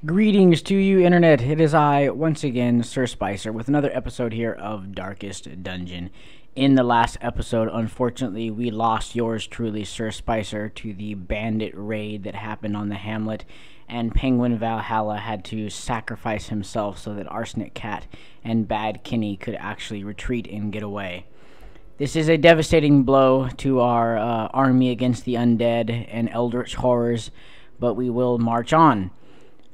Greetings to you, Internet. It is I, once again, Sir Spicer, with another episode here of Darkest Dungeon. In the last episode, unfortunately, we lost yours truly, Sir Spicer, to the bandit raid that happened on the hamlet, and Penguin Valhalla had to sacrifice himself so that Arsenic Cat and Bad Kinney could actually retreat and get away. This is a devastating blow to our army against the undead and eldritch horrors, but we will march on.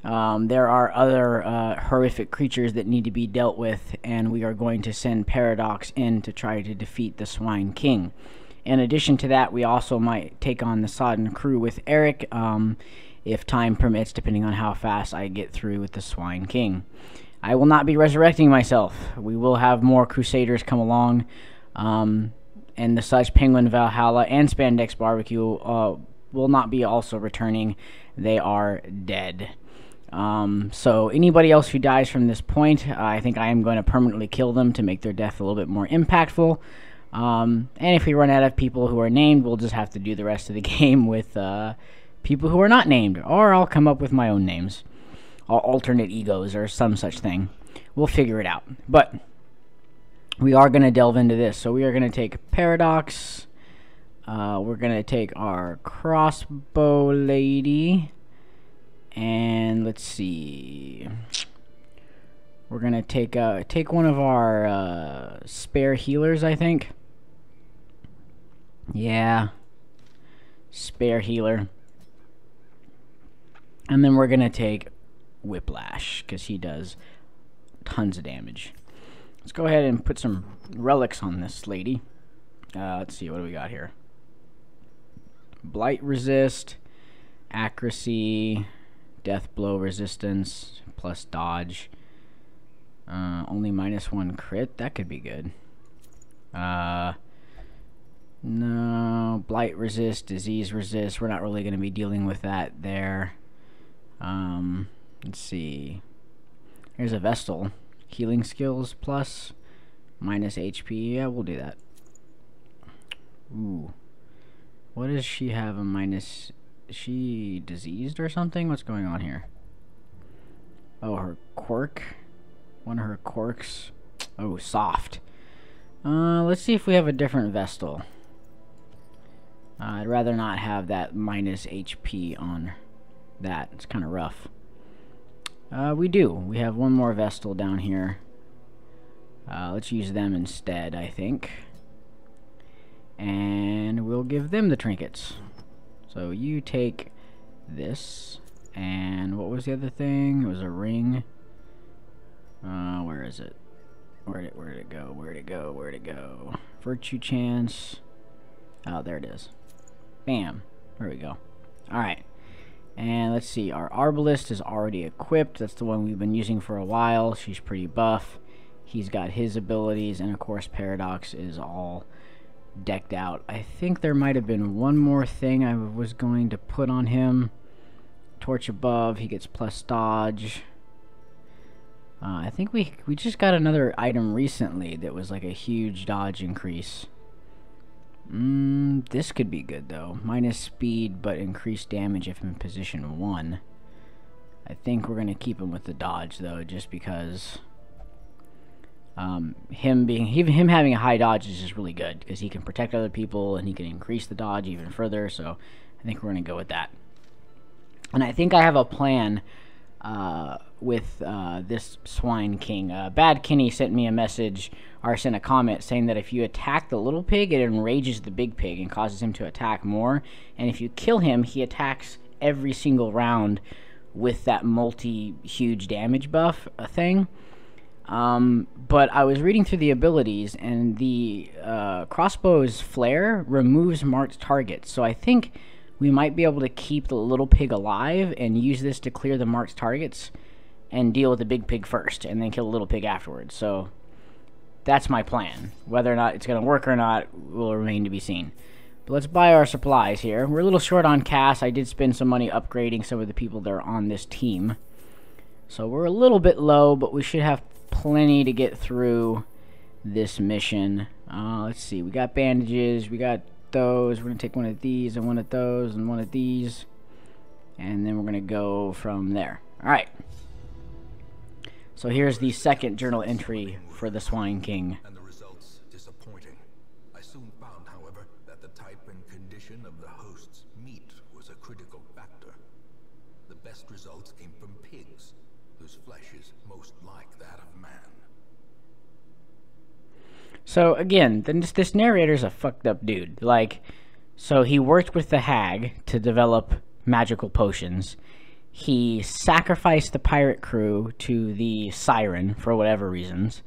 There are other horrific creatures that need to be dealt with, and we are going to send Paradox in to try to defeat the Swine King. In addition to that, we also might take on the Sodden crew with Eric, if time permits, depending on how fast I get through with the Swine King. I will not be resurrecting myself. We will have more Crusaders come along, and the such Penguin Valhalla and Spandex Barbecue will not be also returning. They are dead. So anybody else who dies from this point, I think I am going to permanently kill them to make their death a little bit more impactful. And if we run out of people who are named, we'll just have to do the rest of the game with people who are not named, or I'll come up with my own names, or alternate egos, or some such thing. We'll figure it out. But we are going to delve into this. So we are going to take Paradox. We're going to take our crossbow lady. And let's see. We're gonna take one of our spare healers, I think. Yeah, spare healer. And then we're gonna take Whiplash because he does tons of damage. Let's go ahead and put some relics on this lady. Let's see, what do we got here? Blight resist, accuracy, death blow resistance, plus dodge. Only -1 crit. That could be good. No. Blight resist, disease resist. We're not really going to be dealing with that there. Let's see. Here's a Vestal. Healing skills plus -HP. Yeah, we'll do that. Ooh. What does she have a minus? Is she diseased or something? What's going on here? Oh, her quirk. One of her quirks. Oh, soft. Let's see if we have a different Vestal. I'd rather not have that -HP on that. It's kind of rough. We do. We have one more Vestal down here. Let's use them instead, I think. And we'll give them the trinkets. So you take this, and what was the other thing? It was a ring. Where is it? Where'd it go? Where'd it go? Where'd it go? Virtue chance. Oh, there it is. Bam. There we go. Alright. And let's see. Our Arbalist is already equipped. That's the one we've been using for a while. She's pretty buff. He's got his abilities, and of course Paradox is all decked out. I think there might have been one more thing I was going to put on him. Torch above, he gets plus dodge. I think we just got another item recently that was like a huge dodge increase. This could be good though. Minus speed but increased damage if in position 1. I think we're gonna keep him with the dodge though, just because him having a high dodge is just really good because he can protect other people and he can increase the dodge even further. So I think we're gonna go with that. And I think I have a plan with this Swine King. Bad Kinney sent me a message or sent a comment saying that if you attack the little pig, it enrages the big pig and causes him to attack more. And if you kill him, he attacks every single round with that multi-huge damage buff thing. But I was reading through the abilities, and the crossbow's flare removes marked targets. So I think we might be able to keep the little pig alive and use this to clear the marked targets and deal with the big pig first, and then kill the little pig afterwards. So that's my plan. Whether or not it's going to work or not will remain to be seen. But let's buy our supplies here. We're a little short on cash. I did spend some money upgrading some of the people that are on this team. So we're a little bit low, but we should have plenty to get through this mission. Let's see, we got bandages, we got those. We're gonna take one of these and one of those and one of these, and then we're gonna go from there. Alright. So here's the second journal entry for the Swine King. And the results disappointing. I soon found, however, that the type and condition of the host's meat was a critical factor. The best results came from pigs, whose flesh is most like that of man. So again, this narrator's a fucked up dude. Like, so he worked with the hag to develop magical potions. He sacrificed the pirate crew to the siren for whatever reasons.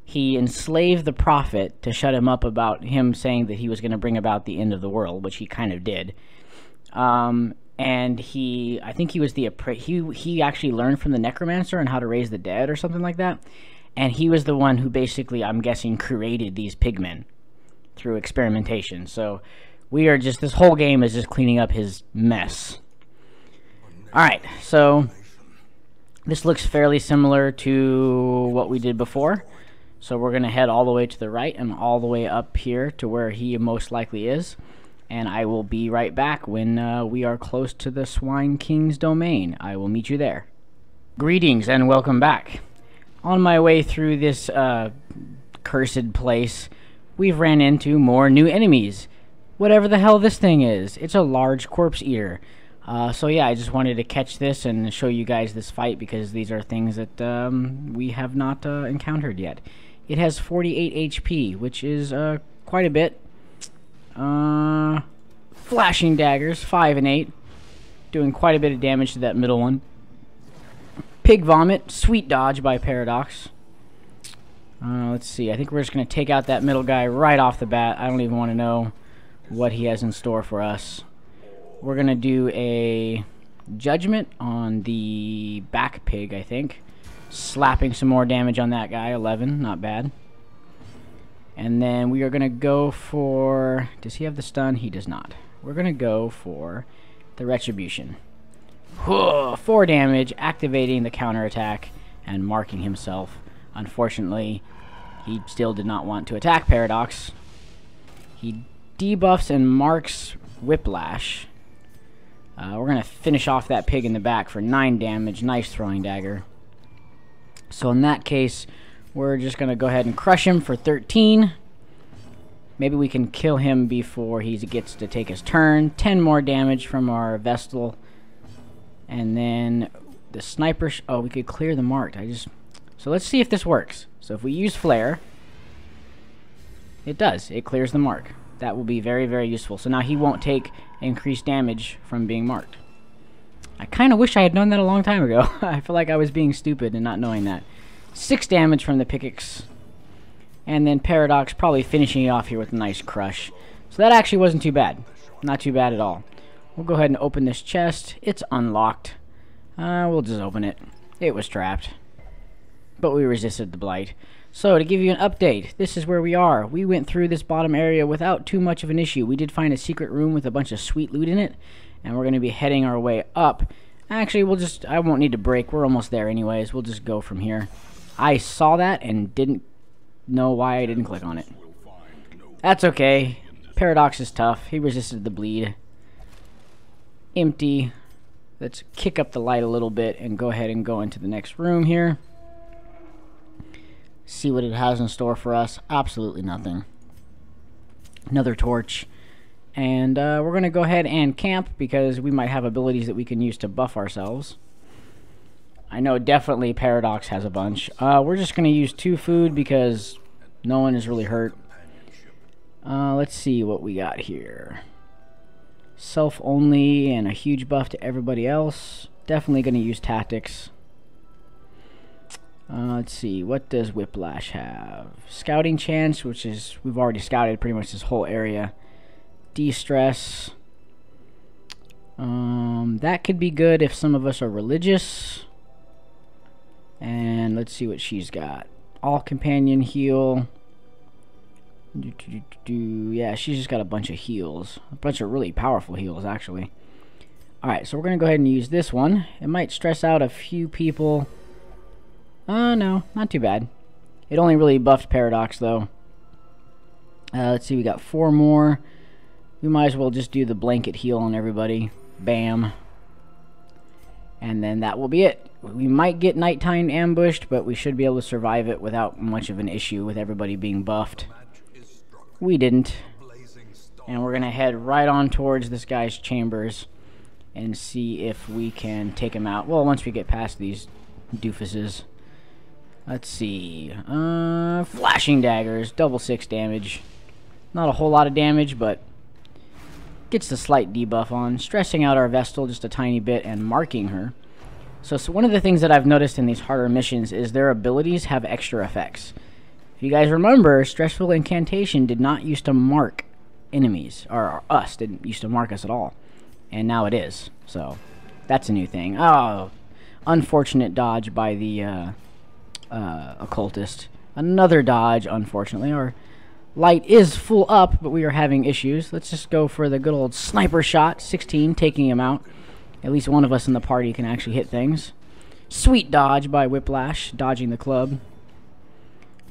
He enslaved the prophet to shut him up about him saying that he was going to bring about the end of the world, which he kind of did. And I think he was he actually learned from the necromancer on how to raise the dead or something like that. And he was the one who basically, I'm guessing, created these pigmen through experimentation. So we are just, this whole game is just cleaning up his mess. Alright, so this looks fairly similar to what we did before. So we're going to head all the way to the right and all the way up here to where he most likely is. And I will be right back when we are close to the Swine King's domain. I will meet you there. Greetings and welcome back. On my way through this cursed place, we've ran into more new enemies. Whatever the hell this thing is. It's a large corpse eater. So yeah, I just wanted to catch this and show you guys this fight because these are things that we have not encountered yet. It has 48 HP, which is quite a bit. Flashing daggers, 5 and 8. Doing quite a bit of damage to that middle one. Pig Vomit, sweet dodge by Paradox. Let's see, I think we're just going to take out that middle guy right off the bat. I don't even want to know what he has in store for us. We're going to do a Judgment on the back pig, I think. Slapping some more damage on that guy, 11, not bad. And then we are going to go for... Does he have the stun? He does not. We're going to go for the Retribution. 4 damage, activating the counterattack and marking himself. Unfortunately, he still did not want to attack Paradox. He debuffs and marks Whiplash. We're going to finish off that pig in the back for 9 damage. Nice throwing dagger. So in that case, we're just going to go ahead and crush him for 13. Maybe we can kill him before he gets to take his turn. 10 more damage from our Vestal. And then the sniper... oh, we could clear the marked. So let's see if this works. So if we use Flare, it does. It clears the mark. That will be very, very useful. So now he won't take increased damage from being marked. I kind of wish I had known that a long time ago. I feel like I was being stupid and not knowing that. 6 damage from the pickaxe. And then Paradox probably finishing it off here with a nice crush. So that actually wasn't too bad. Not too bad at all. We'll go ahead and open this chest. It's unlocked. We'll just open it. It was trapped. But we resisted the blight. So, to give you an update, this is where we are. We went through this bottom area without too much of an issue. We did find a secret room with a bunch of sweet loot in it. And we're going to be heading our way up. Actually, I won't need to break. We're almost there anyways. We'll just go from here. I saw that and didn't know why I didn't click on it. That's okay. Paradox is tough. He resisted the bleed. Empty. Let's kick up the light a little bit and go ahead and go into the next room here. See what it has in store for us. Absolutely nothing. Another torch. And we're going to go ahead and camp because we might have abilities that we can use to buff ourselves. I know definitely Paradox has a bunch. We're just going to use 2 food because no one is really hurt. Let's see what we got here. Self only and a huge buff to everybody else. Definitely going to use tactics. Let's see, what does Whiplash have? Scouting chance, which is, we've already scouted pretty much this whole area. De-stress. That could be good if some of us are religious. And let's see what she's got. All companion heal. Yeah, she's just got a bunch of heals. A bunch of really powerful heals, actually. Alright, so we're going to go ahead and use this one. It might stress out a few people. No, not too bad. It only really buffed Paradox, though. Let's see, we got 4 more. We might as well just do the blanket heal on everybody. Bam. And then that will be it. We might get nighttime ambushed, but we should be able to survive it without much of an issue with everybody being buffed. We didn't. And we're going to head right on towards this guy's chambers and see if we can take him out. Well, once we get past these doofuses. Let's see. Flashing daggers, double 6 damage. Not a whole lot of damage, but gets the slight debuff on. Stressing out our Vestal just a tiny bit and marking her. So one of the things that I've noticed in these harder missions is their abilities have extra effects. If you guys remember, Stressful Incantation did not used to mark enemies, or us, didn't used to mark us at all. And now it is. So that's a new thing. Oh, unfortunate dodge by the occultist. Another dodge, unfortunately. Our light is full up, but we are having issues. Let's just go for the good old sniper shot. 16, taking him out. At least one of us in the party can actually hit things. Sweet dodge by Whiplash, dodging the club.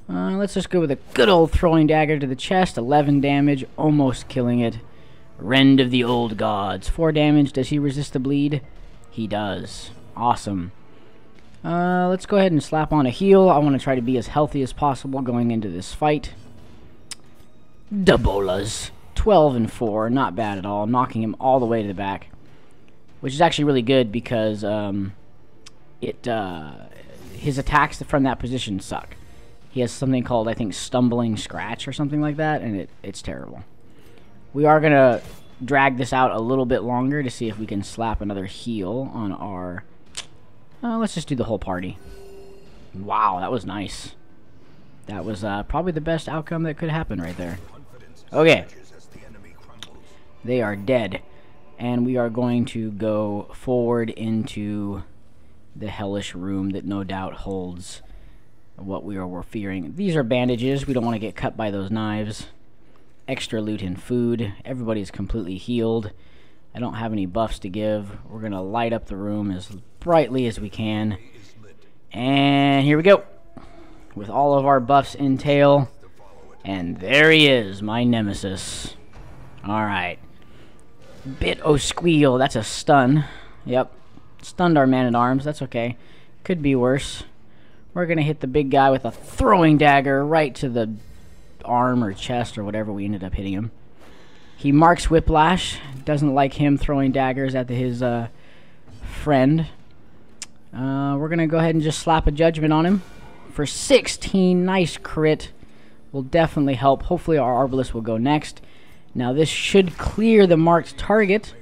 Let's just go with a good old throwing dagger to the chest. 11 damage, almost killing it. Rend of the Old Gods. 4 damage. Does he resist the bleed? He does. Awesome. Let's go ahead and slap on a heal. I want to try to be as healthy as possible going into this fight. Dabolas. 12 and 4. Not bad at all. Knocking him all the way to the back. Which is actually really good because his attacks from that position suck. He has something called, I think, Stumbling Scratch or something like that, and it's terrible. We are going to drag this out a little bit longer to see if we can slap another heal on our... let's just do the whole party. Wow, that was nice. That was probably the best outcome that could happen right there. Okay. They are dead. And we are going to go forward into the hellish room that no doubt holds what we were fearing. These are bandages. We don't want to get cut by those knives. Extra loot and food. Everybody's completely healed. I don't have any buffs to give. We're going to light up the room as brightly as we can. And here we go. With all of our buffs in tail. And there he is, my nemesis. Alright. Bit o' squeal. That's a stun. Yep. Stunned our man-at-arms. That's okay. Could be worse. We're going to hit the big guy with a throwing dagger right to the arm or chest or whatever we ended up hitting him. He marks Whiplash. Doesn't like him throwing daggers at his friend. We're going to go ahead and just slap a judgment on him. For 16. Nice crit. Will definitely help. Hopefully our Arbalest will go next. Now this should clear the marked target,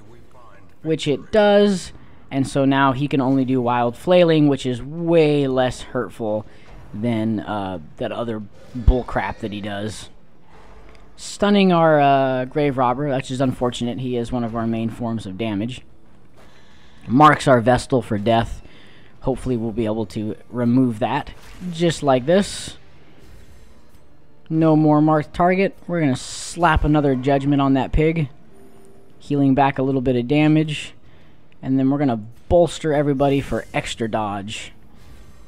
which it does, and so now he can only do Wild Flailing, which is way less hurtful than that other bullcrap that he does. Stunning our Grave Robber, which is unfortunate. He is one of our main forms of damage. Marks our Vestal for death. Hopefully we'll be able to remove that, just like this. No more marked target. We're going to slap another judgment on that pig. Healing back a little bit of damage. And then we're going to bolster everybody for extra dodge.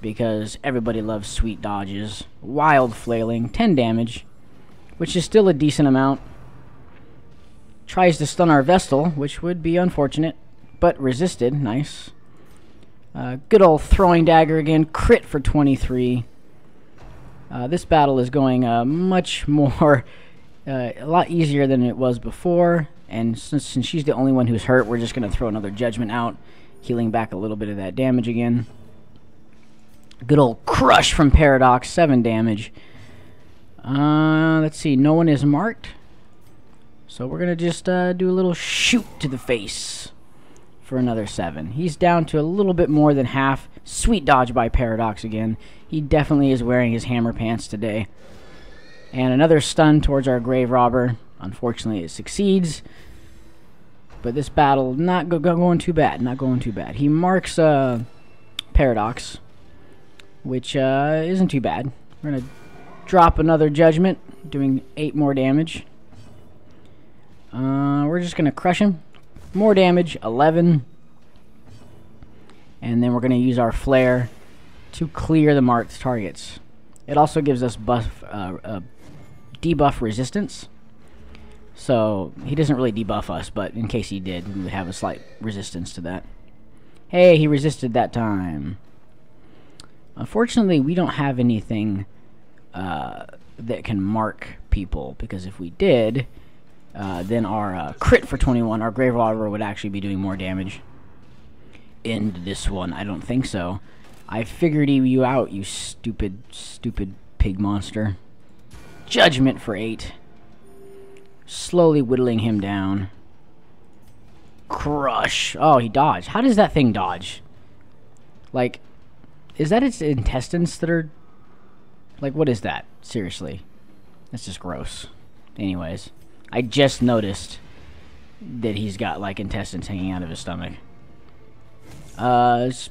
Because everybody loves sweet dodges. Wild Flailing. 10 damage. Which is still a decent amount. Tries to stun our Vestal, which would be unfortunate. But resisted. Nice. Good old throwing dagger again. Crit for 23. This battle is going much more, a lot easier than it was before, and since she's the only one who's hurt, we're just going to throw another judgment out, healing back a little bit of that damage again. Good old crush from Paradox, 7 damage. Let's see, no one is marked, so we're going to just do a little shoot to the face for another 7. He's down to a little bit more than half. Sweet dodge by Paradox again. He definitely is wearing his hammer pants today. And another stun towards our Grave Robber. Unfortunately, it succeeds. But this battle not going too bad. Not going too bad. He marks Paradox, which isn't too bad. We're going to drop another judgment, doing 8 more damage. We're just going to crush him. More damage, 11. And then we're going to use our flare to clear the marked targets. It also gives us debuff resistance. So he doesn't really debuff us, but in case he did, we would have a slight resistance to that. Hey, he resisted that time. Unfortunately, we don't have anything that can mark people, because if we did, then our crit for 21, our Grave Robber, would actually be doing more damage. End this one. I don't think so. I figured you out, you stupid pig monster. Judgment for 8. Slowly whittling him down. Crush. Oh, he dodged. How does that thing dodge? Like, is that its intestines that are... Like, what is that? Seriously. That's just gross. Anyways, I just noticed that he's got, like, intestines hanging out of his stomach.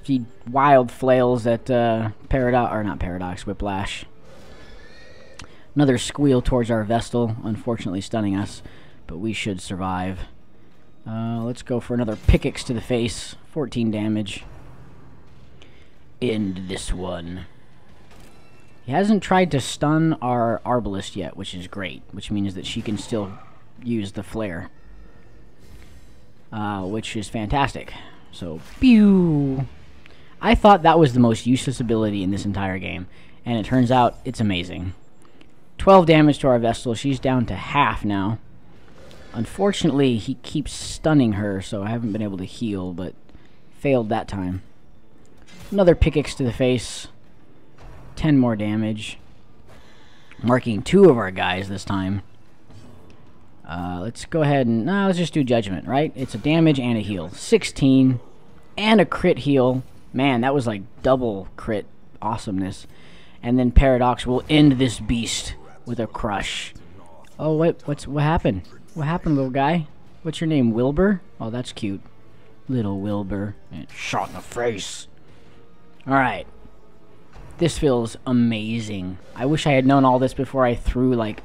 He wild flails at Paradox, or not Paradox, Whiplash. Another squeal towards our Vestal, unfortunately stunning us, but we should survive. Let's go for another pickaxe to the face, 14 damage. End this one. He hasn't tried to stun our Arbalest yet, which is great, which means that she can still use the flare, which is fantastic. So, pew! I thought that was the most useless ability in this entire game, and it turns out it's amazing. 12 damage to our Vestal. She's down to half now. Unfortunately, he keeps stunning her, so I haven't been able to heal, but failed that time. Another pickaxe to the face. 10 more damage. Marking 2 of our guys this time. Let's go ahead and... let's just do Judgment, right? It's a damage and a heal. 16. And a crit heal. Man, that was like double crit awesomeness. And then Paradox will end this beast with a crush. Oh, wait, what happened? What happened, little guy? What's your name, Wilbur? Oh, that's cute. Little Wilbur. And shot in the face. Alright. This feels amazing. I wish I had known all this before I threw, like,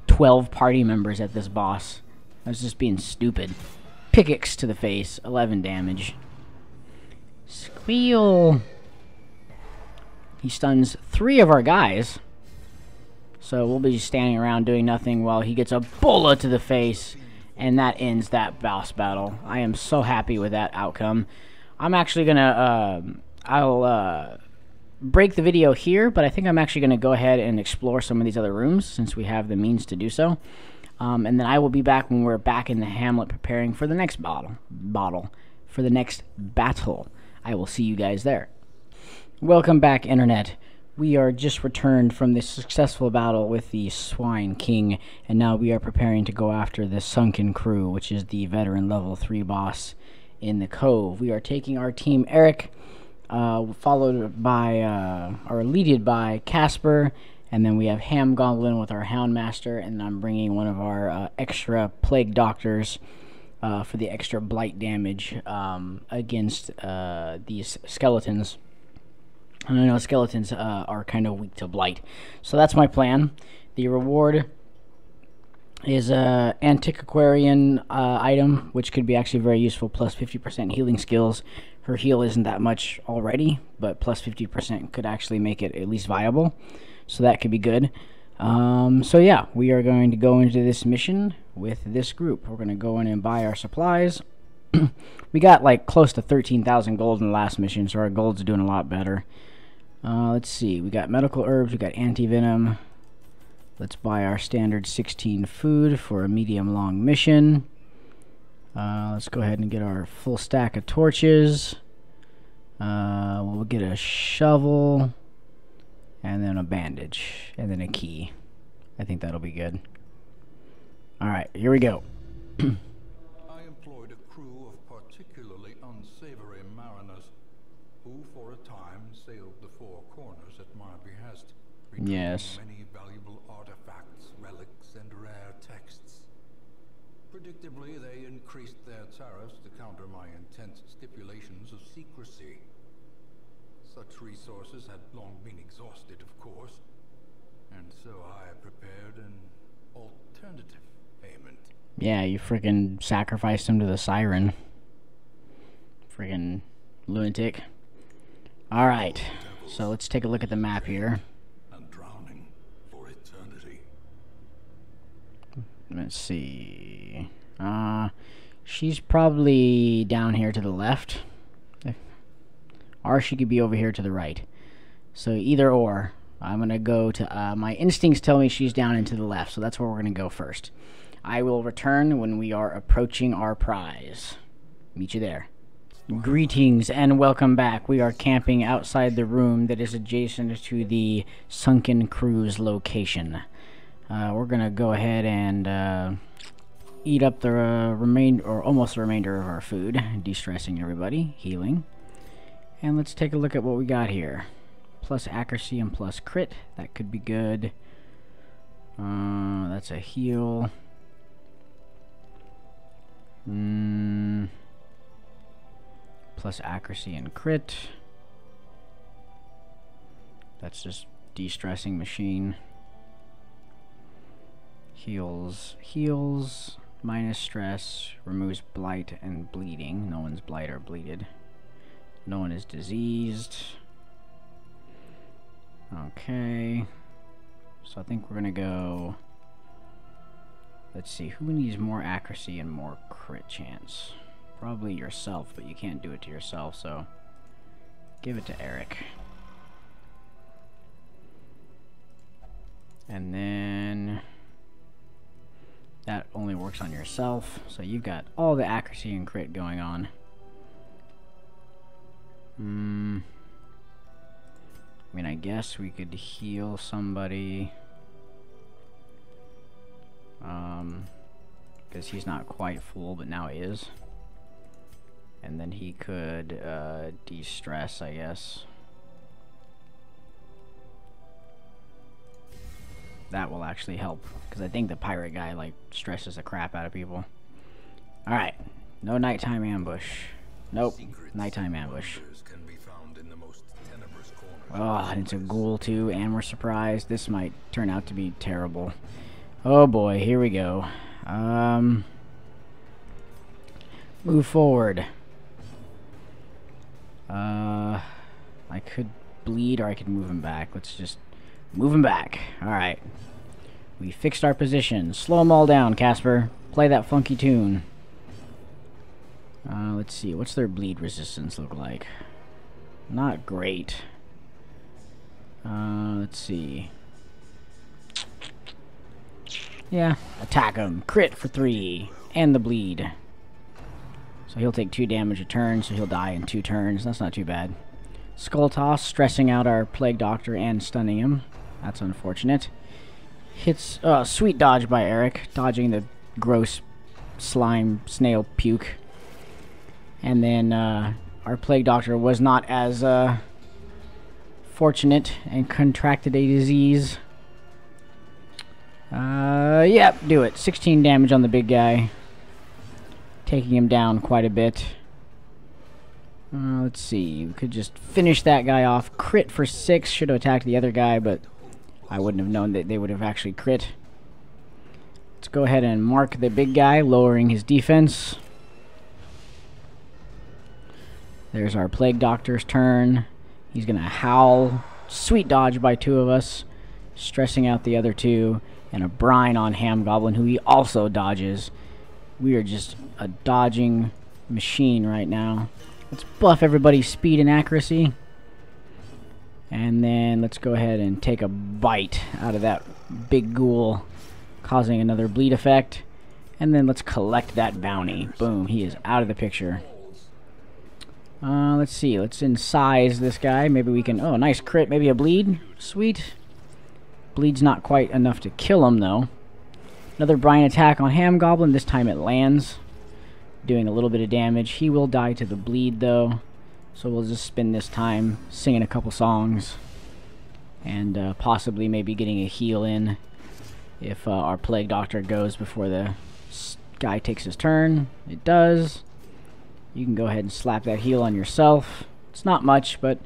12 party members at this boss. I was just being stupid. Pickaxe to the face. 11 damage. Squeal. He stuns 3 of our guys. So we'll be standing around doing nothing while he gets a bullet to the face. And that ends that boss battle. I am so happy with that outcome. I'm actually gonna, I'll break the video here, but I think I'm actually gonna go ahead and explore some of these other rooms since we have the means to do so. And then I will be back when we're back in the hamlet preparing for the next for the next battle. I will see you guys there. Welcome back, Internet. We are just returned from this successful battle with the Swine King, and now we are preparing to go after the Sunken Crew, which is the veteran level 3 boss in the Cove. We are taking our team Eric, followed by, or leaded by Casper, and then we have Ham Goblin with our Houndmaster, and I'm bringing one of our extra Plague Doctors for the extra blight damage against these skeletons. And I know skeletons are kind of weak to blight. So that's my plan. The reward is an Antiquarian item, which could be actually very useful, plus 50% healing skills. Her heal isn't that much already, but plus 50% could actually make it at least viable. So that could be good. So yeah, we are going to go into this mission with this group. We're going to go in and buy our supplies. We got like close to 13,000 gold in the last mission, so our gold's doing a lot better. Let's see, we got medical herbs, we got anti-venom. Let's buy our standard 16 food for a medium-long mission. Let's go ahead and get our full stack of torches. We'll get a shovel, and then a bandage, and then a key. I think that'll be good. Alright, here we go. I employed a crew of particularly unsavory mariners who, for a time, sailed the four corners at my behest, Yes. many valuable artifacts, relics, and rare texts. Predictably, they increased their tariffs to counter my intense stipulations of secrecy. Such resources had long been exhausted, of course, and so I prepared an alternative payment. Yeah, you freaking sacrificed him to the siren. Freaking lunatic. Alright, so let's take a look at the map here. And drowning for eternity. Let's see. She's probably down here to the left. Or she could be over here to the right. So either or. I'm going to go to... my instincts tell me she's down and to the left, so that's where we're going to go first. I will return when we are approaching our prize. Meet you there. Greetings and welcome back. We are camping outside the room that is adjacent to the Sunken Cruise location. We're going to go ahead and eat up the remainder, or almost the remainder of our food. De-stressing everybody. Healing. And let's take a look at what we got here. Plus accuracy and plus crit. That could be good. That's a heal. Plus accuracy and crit. That's just de-stressing machine. Heals. Minus stress. Removes blight and bleeding. No one's blight or bleeded. No one is diseased. Okay. So I think we're gonna go... Let's see, who needs more accuracy and more crit chance? Probably yourself, but you can't do it to yourself, so... give it to Eric. And then... that only works on yourself, so you've got all the accuracy and crit going on. I mean, I guess we could heal somebody. Because he's not quite full, but now he is. And then he could de-stress, I guess. That will actually help, because I think the pirate guy, like, stresses the crap out of people. Alright. No nighttime ambush. Nope. Nighttime ambush. Oh, and it's a ghoul too, and we're surprised. This might turn out to be terrible. Oh boy, here we go. Move forward. I could bleed or I could move him back. Let's just move him back. Alright. We fixed our position. Slow them all down, Casper. Play that funky tune. Let's see. What's their bleed resistance look like? Not great. Let's see. Yeah, attack him. Crit for 3. And the bleed. So he'll take 2 damage a turn, so he'll die in 2 turns. That's not too bad. Skull Toss, stressing out our Plague Doctor and stunning him. That's unfortunate. Hits, sweet dodge by Eric, dodging the gross slime snail puke. And then, our Plague Doctor was not as, fortunate and contracted a disease. Yep, do it. 16 damage on the big guy. Taking him down quite a bit. Let's see. We could just finish that guy off. Crit for 6. Should have attacked the other guy, but I wouldn't have known that they would have actually crit. Let's go ahead and mark the big guy, lowering his defense. There's our Plague Doctor's turn. He's going to howl. Sweet dodge by 2 of us. Stressing out the other 2. And a brine on Ham Goblin, who he also dodges. We are just a dodging machine right now. Let's buff everybody's speed and accuracy. And then let's go ahead and take a bite out of that big ghoul, causing another bleed effect. And then let's collect that bounty. Boom, he is out of the picture. Let's see. Let's incise this guy. Maybe we can... oh, nice crit. Maybe a bleed. Sweet. Bleed's not quite enough to kill him, though. Another brine attack on Ham Goblin. This time it lands, doing a little bit of damage. He will die to the bleed, though. So we'll just spend this time singing a couple songs. And possibly maybe getting a heal in if our Plague Doctor goes before the guy takes his turn. It does. You can go ahead and slap that heal on yourself. It's not much, but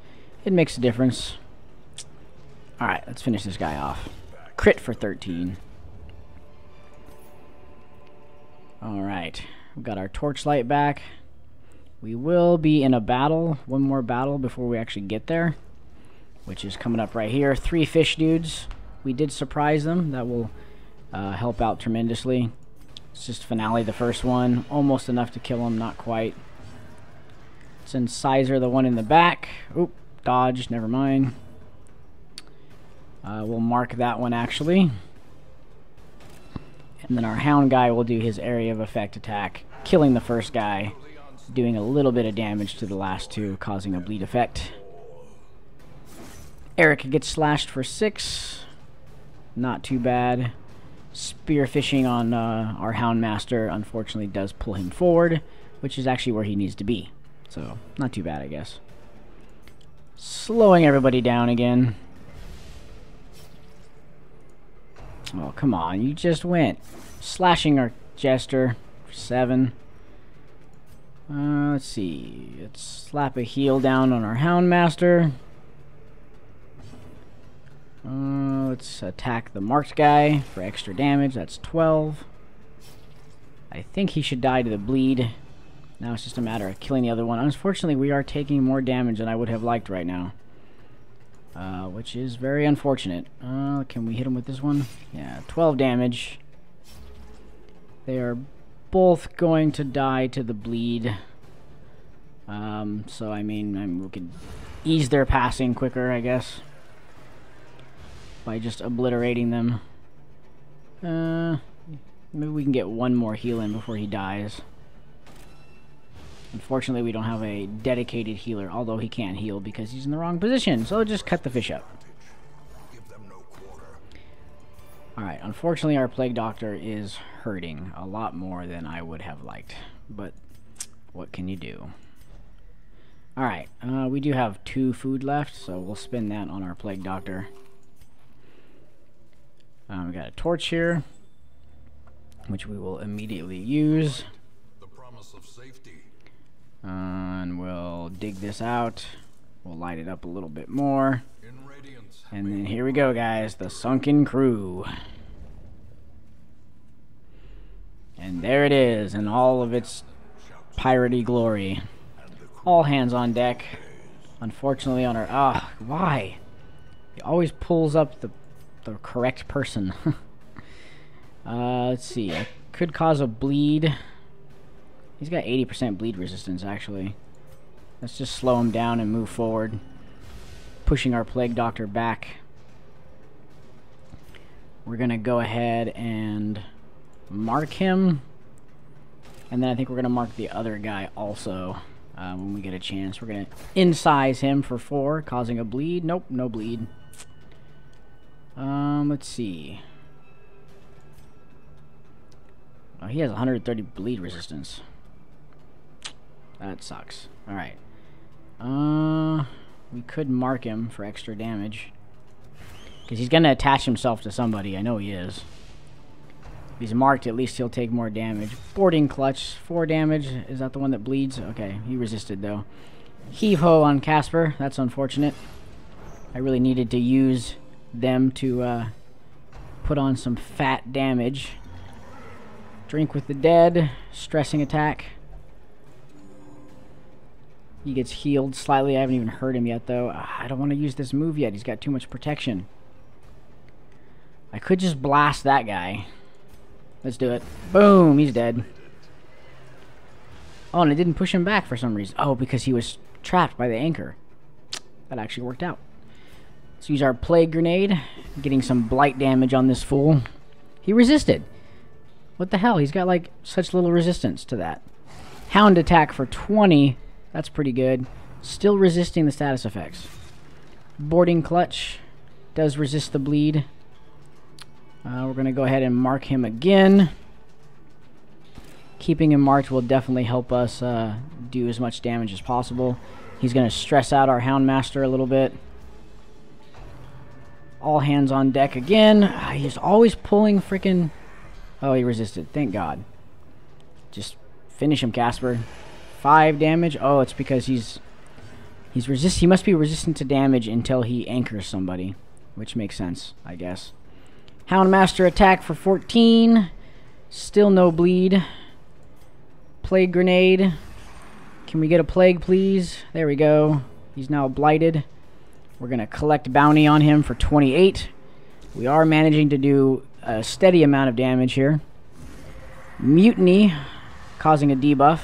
it makes a difference. Alright, let's finish this guy off. Crit for 13. Alright, we've got our torchlight back. We will be in a battle, one more battle before we actually get there, which is coming up right here. 3 fish dudes. We did surprise them. That will help out tremendously. It's just finale, the first one. Almost enough to kill him, not quite. It's Incisor, the one in the back. Oop, dodge, never mind. We'll mark that one actually. And then our Hound guy will do his area of effect attack, killing the first guy, doing a little bit of damage to the last two, causing a bleed effect. Eric gets slashed for 6. Not too bad. Spearfishing on our Houndmaster unfortunately does pull him forward, which is actually where he needs to be. So, not too bad, I guess. Slowing everybody down again. Oh, come on. You just went. Slashing our Jester for 7. Let's see. Let's slap a heal down on our Houndmaster. Let's attack the marked guy for extra damage. That's 12. I think he should die to the bleed. Now it's just a matter of killing the other one. Unfortunately, we are taking more damage than I would have liked right now. Which is very unfortunate. Can we hit him with this one? Yeah, 12 damage. They are both going to die to the bleed. So, I mean, we could ease their passing quicker, I guess, by just obliterating them. Maybe we can get one more heal in before he dies. Unfortunately, we don't have a dedicated healer, although he can't heal because he's in the wrong position, so just cut the fish up. Alright, unfortunately our Plague Doctor is hurting a lot more than I would have liked, but what can you do? Alright, we do have 2 food left, so we'll spend that on our Plague Doctor. We got a torch here, which we will immediately use. The promise of safety. And we'll dig this out. We'll light it up a little bit more. And then here we go, guys. The Sunken Crew. And there it is in all of its piratey glory. All hands on deck. Unfortunately on our... why? He always pulls up the correct person. Let's see. I could cause a bleed. He's got 80% bleed resistance, actually. Let's just slow him down and move forward. Pushing our Plague Doctor back. We're going to go ahead and mark him. And then I think we're going to mark the other guy also when we get a chance. We're going to incise him for 4, causing a bleed. Nope, no bleed. Let's see. Oh, he has 130 bleed resistance. That sucks. Alright. We could mark him for extra damage. Because he's going to attach himself to somebody. I know he is. If he's marked, at least he'll take more damage. Boarding Clutch, 4 damage. Is that the one that bleeds? Okay, he resisted though. Heave-ho on Casper. That's unfortunate. I really needed to use them to put on some fat damage. Drink with the Dead. Stressing attack. He gets healed slightly. I haven't even hurt him yet, though. I don't want to use this move yet. He's got too much protection. I could just blast that guy. Let's do it. Boom! He's dead. Oh, and it didn't push him back for some reason. Oh, because he was trapped by the anchor. That actually worked out. Let's use our Plague Grenade. Getting some blight damage on this fool. He resisted. What the hell? He's got, like, such little resistance to that. Hound attack for 20. That's pretty good. Still resisting the status effects. Boarding Clutch does resist the bleed. We're going to go ahead and mark him again. Keeping him marked will definitely help us do as much damage as possible. He's going to stress out our Houndmaster a little bit. All hands on deck again. He's always pulling freaking... Oh, he resisted. Thank God. Just finish him, Casper. 5 damage. Oh, it's because he must be resistant to damage until he anchors somebody, which makes sense, I guess. Houndmaster attack for 14. Still no bleed. Plague Grenade. Can we get a plague, please? There we go. He's now blighted. We're going to collect bounty on him for 28. We are managing to do a steady amount of damage here. Mutiny, causing a debuff.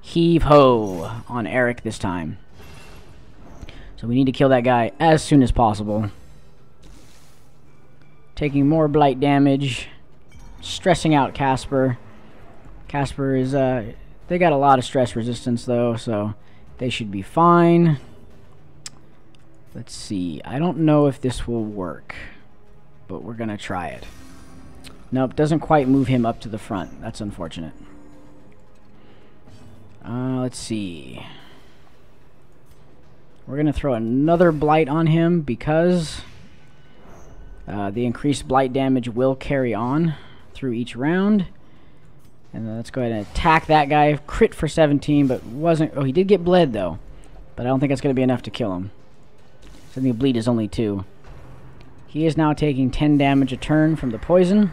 Heave-ho on Eric this time. So we need to kill that guy as soon as possible. taking more blight damage, stressing out Casper. Casper is, they got a lot of stress resistance though, so they should be fine. Let's see, I don't know if this will work, but we're gonna try it. Nope, doesn't quite move him up to the front. That's unfortunate. Let's see. We're gonna throw another blight on him because the increased blight damage will carry on through each round. And let's go ahead and attack that guy. Crit for 17, but wasn't... Oh, he did get bled, though. But I don't think it's going to be enough to kill him. So I think the bleed is only 2. He is now taking 10 damage a turn from the poison.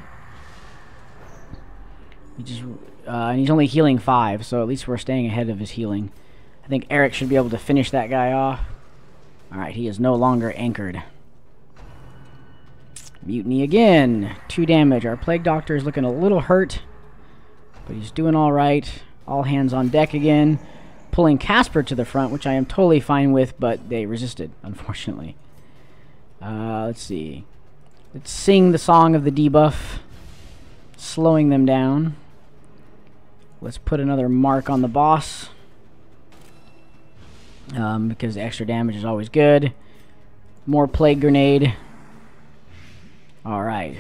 And he's only healing 5, so at least we're staying ahead of his healing. I think Eric should be able to finish that guy off. Alright, he is no longer anchored. Mutiny again. 2 damage. Our Plague Doctor is looking a little hurt, but he's doing alright. All hands on deck again. Pulling Casper to the front, which I am totally fine with, but they resisted, unfortunately. Let's see. Let's sing the song of the debuff, slowing them down. Let's put another mark on the boss, because the extra damage is always good. More Plague Grenade. Alright.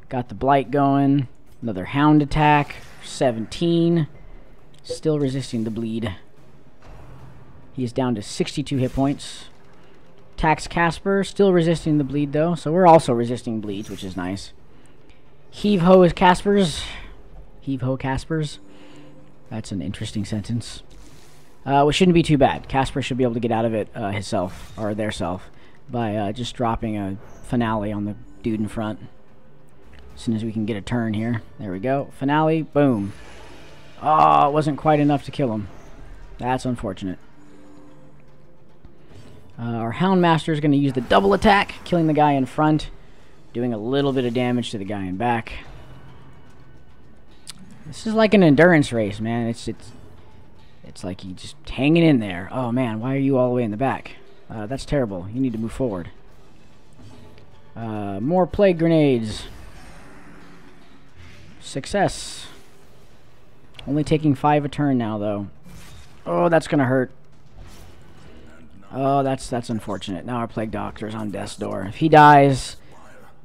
Got the Blight going. Another Hound attack. 17. Still resisting the bleed. He is down to 62 hit points. Attacks Casper. Still resisting the bleed, though. So we're also resisting bleeds, which is nice. Heave-ho is Caspers. Heave-ho Caspers. That's an interesting sentence. Which shouldn't be too bad. Casper should be able to get out of it himself, or their self, by just dropping a finale on the dude in front. As soon as we can get a turn here. There we go. Finale. Boom. Oh, it wasn't quite enough to kill him. That's unfortunate. Our Houndmaster is going to use the double attack, killing the guy in front, doing a little bit of damage to the guy in back. This is like an endurance race, man. It's like you just hanging in there. Oh man, why are you all the way in the back? That's terrible. You need to move forward. More Plague Grenades. Success. Only taking 5 a turn now, though. Oh, that's gonna hurt. Oh, that's unfortunate. Now our Plague Doctor's on death's door. If he dies,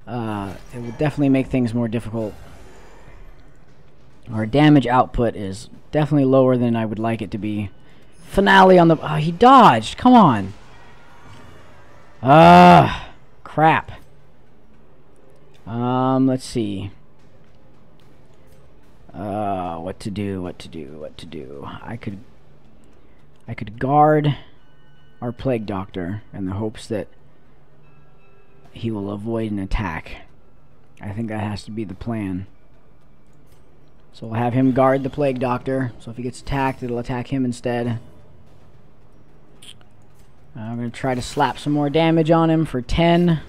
it would definitely make things more difficult. Our damage output is definitely lower than I would like it to be. Finale on the... Oh, he dodged. Come on. Crap. Let's see. What to do. I could guard our Plague Doctor in the hopes that he will avoid an attack. I think that has to be the plan. So we'll have him guard the Plague Doctor, so if he gets attacked, it'll attack him instead. I'm going to try to slap some more damage on him for 10.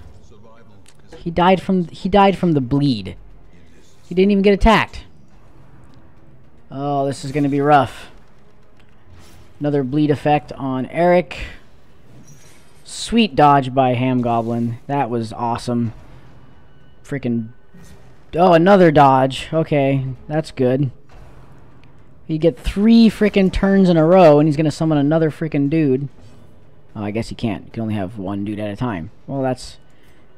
He died from the bleed. He didn't even get attacked. Oh, this is going to be rough. Another bleed effect on Eric. Sweet dodge by Ham Goblin. That was awesome. Freaking... Oh, another dodge. Okay, that's good. You get 3 freaking turns in a row, and he's going to summon another freaking dude. Oh, I guess he can't. You can only have one dude at a time. Well, that's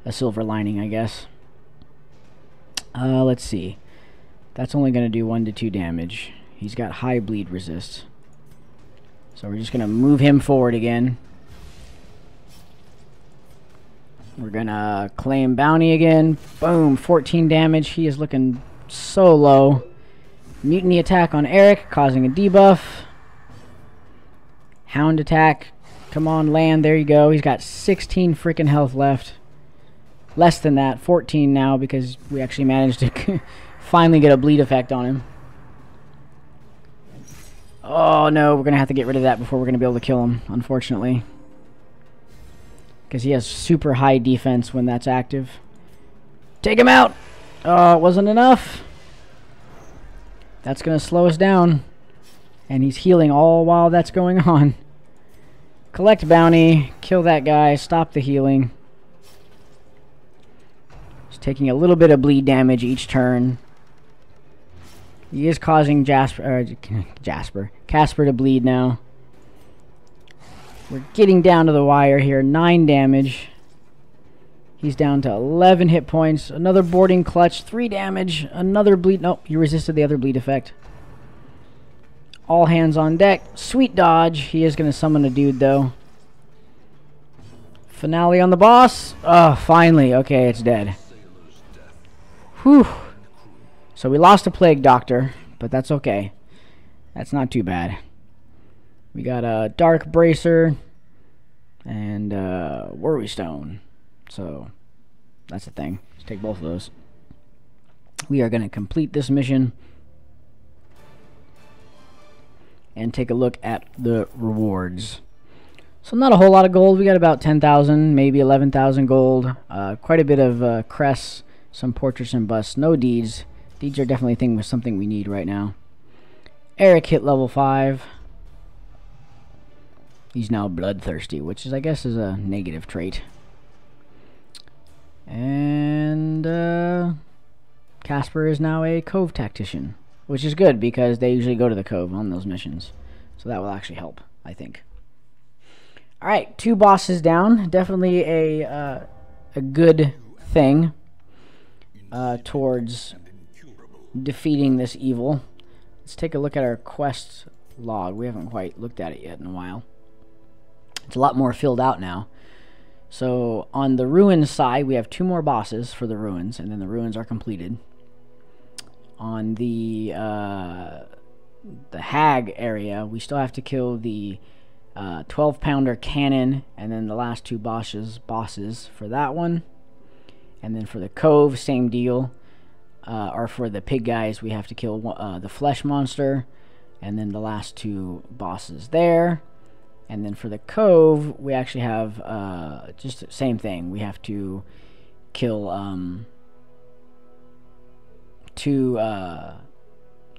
a silver lining, I guess. Let's see. That's only going to do 1 to 2 damage. He's got high bleed resist. So we're just going to move him forward again. We're going to claim bounty again. Boom, 14 damage. He is looking so low. Mutiny attack on Eric, causing a debuff. Hound attack. Come on, land. There you go. He's got 16 freaking health left. Less than that. 14 now because we actually managed to finally get a bleed effect on him. Oh, no. We're going to have to get rid of that before we're going to be able to kill him, unfortunately. Because he has super high defense when that's active. Take him out! Oh, it wasn't enough. That's going to slow us down. And he's healing all while that's going on. Collect bounty. Kill that guy. Stop the healing. He's taking a little bit of bleed damage each turn. He is causing Casper to bleed now. We're getting down to the wire here. 9 damage. He's down to 11 hit points. Another boarding clutch. 3 damage. Another bleed. Nope, he resisted the other bleed effect. All hands on deck. Sweet dodge. He is going to summon a dude, though. Finale on the boss. Oh, finally. Okay, it's dead. Whew. So we lost a Plague Doctor, but that's okay. That's not too bad. We got a Dark Bracer and Worry Stone. So that's the thing. Let's take both of those. We are going to complete this mission and take a look at the rewards. So not a whole lot of gold. We got about 10,000, maybe 11,000 gold. Quite a bit of crests, some portraits and busts. No deeds. Deeds are definitely something we need right now. Eric hit level 5. He's now bloodthirsty, which is, I guess, is a negative trait. And Casper is now a Cove Tactician, which is good because they usually go to the Cove on those missions. So that will actually help, I think. Alright, 2 bosses down. Definitely a good thing towards defeating this evil. Let's take a look at our quest log. We haven't quite looked at it yet in a while. It's a lot more filled out now. So on the ruins side, we have 2 more bosses for the ruins, and then the ruins are completed. On the hag area, we still have to kill the 12-pounder cannon, and then the last 2 bosses for that one. And then for the Cove, same deal. Or for the pig guys, we have to kill the flesh monster, and then the last 2 bosses there. And then for the Cove, we actually have just the same thing. We have to kill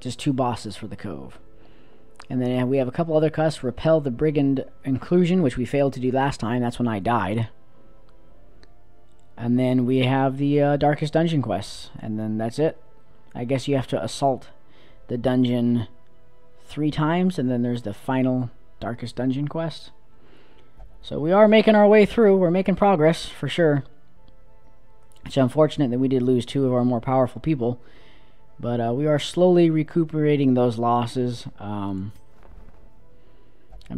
just 2 bosses for the Cove. And then we have a couple other quests. Repel the Brigand Inclusion, which we failed to do last time. That's when I died. And then we have the Darkest Dungeon quests. And then that's it. I guess you have to assault the dungeon 3 times. And then there's the final Darkest Dungeon quest. So we are making our way through. We're making progress, for sure. It's unfortunate that we did lose 2 of our more powerful people. But we are slowly recuperating those losses. I'm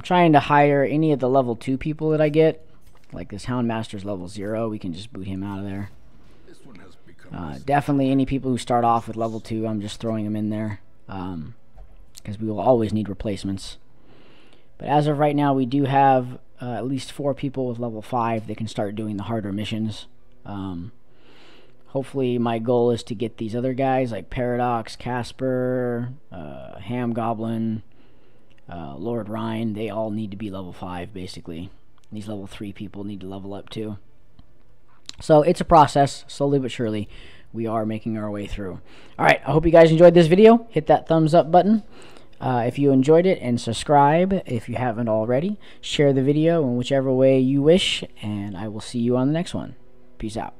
trying to hire any of the level 2 people that I get. Like this Houndmaster's level 0. We can just boot him out of there. Definitely any people who start off with level 2, I'm just throwing them in there. Because we will always need replacements. But as of right now, we do have at least 4 people with level 5 that can start doing the harder missions. Hopefully my goal is to get these other guys like Paradox, Casper, Ham Goblin, Lord Rhine. They all need to be level 5 basically. These level 3 people need to level up too. So it's a process, slowly but surely. We are making our way through. Alright, I hope you guys enjoyed this video. Hit that thumbs up button if you enjoyed it, and subscribe if you haven't already. Share the video in whichever way you wish, and I will see you on the next one. Peace out.